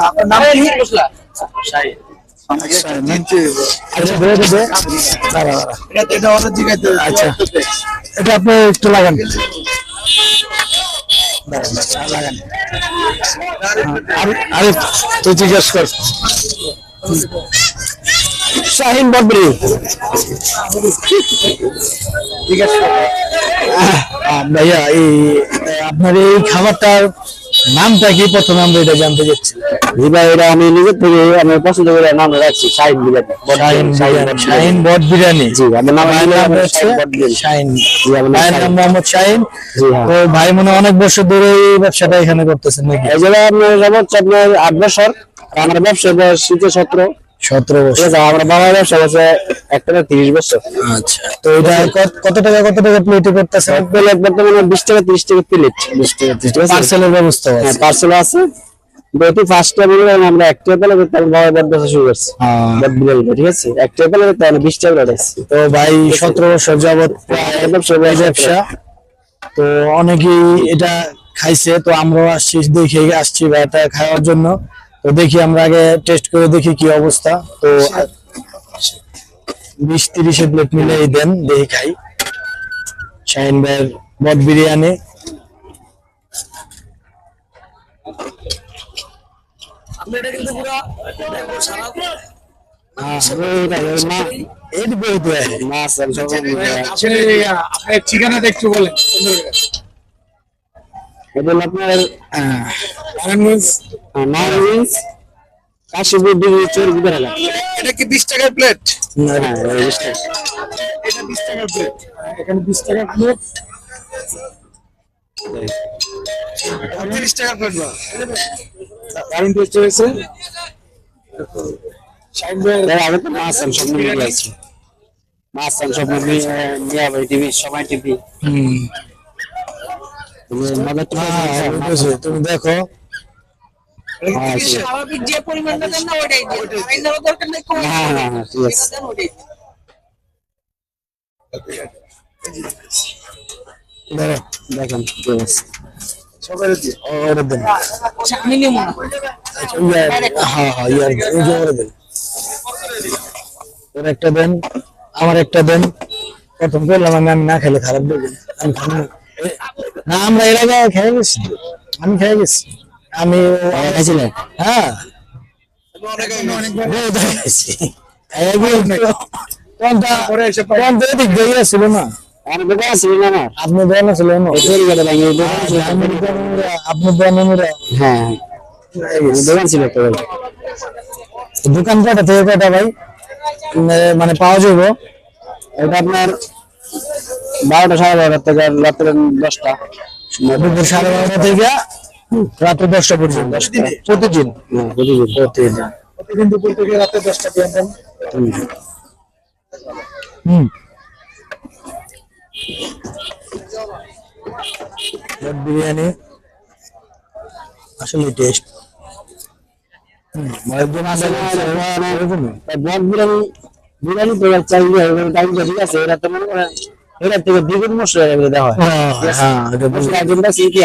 আপনার নাম কি? আচ্ছা এটা আপনি একটু লাগান আরে তুই জিজ্ঞেস কর শাহিন বদরি ভাইয়া এই আপনার এই খাবারটার নামটা কি প্রথমে আমরা এটা জানতে চাচ্ছি ভাই এটা আমি নিজের থেকে আমি পছন্দ করে নাম রাখছি শাহিন বিরিয়ানি শাহিন বট বিরিয়ানি জি আমার নাম হচ্ছে শাহিন ভাইয়ের নাম মোহাম্মদ শাহিন তো ভাই মনে অনেক বছর ধরে এই ব্যবসাটা এখানে করতেছেন নাকি এই জায়গায় আপনার আপনার 8 বছর আর আমার ব্যবসা বয়স 17 বছর আমার বাবার ব্যবসা আছে একটা 30 বছর আচ্ছা তো এটা কত টাকা প্লেটে করতেছেন প্লেট বর্তমানে 20 টাকা 30 টাকা প্লেট 20 টাকা 30 টাকা পার্সেলের ব্যবস্থা আছে হ্যাঁ পার্সেল আছে বেটি ফার্স্ট টাইম আমরা একটা পেলে তার বাবার ব্যবসা শুরু করছি ঠিক আছে একটা পেলে তাহলে 20 টাকা আছে তো ভাই 17 বছর যাবত ব্যবসা তো অনেকেই এটা খাইছে তো আমরাও আসছি এটা খাওয়ার জন্য তো দেখি আমরা আগে টেস্ট করে দেখি কি অবস্থা তো 20-30 প্লেট মিলে দেন দেখি খাই শাহিন ভাইয়ের বট বিরিয়ানি ঠিকানা দেখতে বলেন আপনার এটা কি 20 টাকার প্লেট? এটা 20 টাকার প্লেট এখানে 20 টাকার প্লেট 30 টাকার প্লেট বা কারণ টেস্ট হয়েছে শাইন ভাই আমি তো মাছ সব মিলে গেছে মাছ সব মিলে ভাই টিভি সময় টিভি তুমি দেখো স্বাভাবিক যে পরিমাণটা দেন না ওটাই দিন আইনারও দরকার নেই কোন ঠিক আছে দেন ওটাই দেখেন সবাই দিয়ে অর্ডার দেন আমি নিব না হ্যাঁ ইয়ার এই যে অর্ডার দেন ওর একটা দেন আমার একটা দেন প্রথম বললাম আমি না খেলে খারাপ দেবেন আমি খাবো না আমরা এর আগে খেয়ে গেছি আমি খেয়ে গেছি আমি খাইছিলেন হ্যাঁ ছিল না আমি দোকান ছিল না আপনি দোকানে ছিলেন আপনি দোকানে হ্যাঁ দোকান ছিল তো দোকান কটা থেকে কটা ভাই মানে পাওয়া যাবো এটা আপনার 12টা 12:30 থেকে রাত্রে 10টা দুপুর 12:30 থেকে রাত্রে 10টা পর্যন্ত প্রতিদিন প্রতিদিন দুপুর থেকে রাতে 10টা পর্যন্ত বিরিয়ানি আসলে টেস্ট বিরিয়ানি তো চাইলে ঠিক আছে এরা তো মনে করেন এরা থেকে দ্বিগুণ মশলা দেওয়া হয়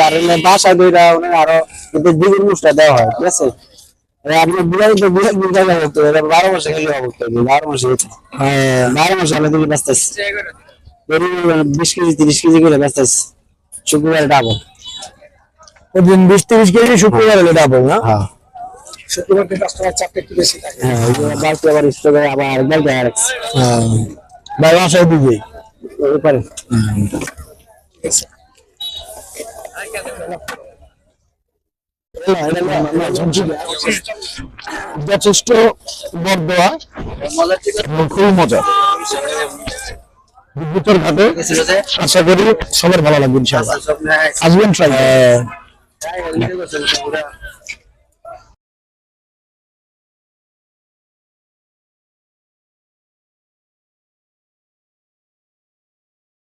আর বাসায় দইরা আরো কিন্তু দ্বিগুণ মশলা দেওয়া হয় ঠিক আছে আপনার বিরিয়ানি তো বিরিয়ানি 12 মাসে খেলে হবে 12 মাসে 12 মাসে আলাদা ব্যস্ত 20 কেজি 30 কেজি করে ব্যস্ত শুক্রবার ডাবল প্রতিদিন 20-30 কেজি শুক্রবার হলে ডাবল না শুক্রবার দিন কাস্টমার চাপটা একটু বেশি থাকে বাড়তি আবার স্টকে আবার আরেকবার দেওয়া রাখছে ভাই বাসায় দিবে এবারে যথেষ্ট বড় দেওয়া খুবই মজা ভিতর ঘাটে আশা করি সবার ভালো লাগবে ইনশাআল্লাহ আসবেন ট্রাই